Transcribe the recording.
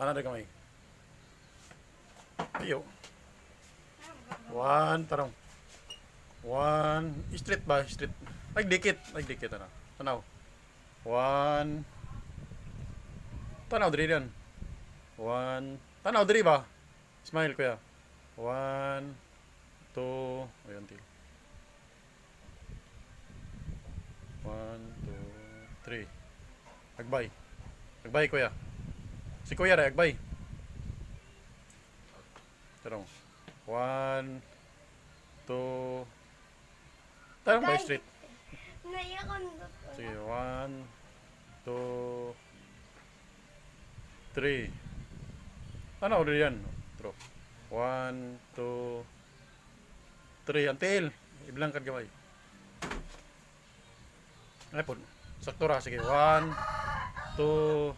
Ana na kamay. Ayo. One, tarong. One, straight ba? Straight. Nagdikit ana. Tanaw. One. Tanaw diri diyan. One. Tanaw diri ba? Smile kuya. One, two, ayun til. One, two, three. Agbay. Agbay kuya. Si kuya ra agbay. Tarong. One, two. Tarong ba straight? Naiyak ko nito. Sige, one, two, three. Ano ulit yan? True. One, two, three. Until. Ibilang kad gamay. Ano po? Sakto ra. Sige. One, two,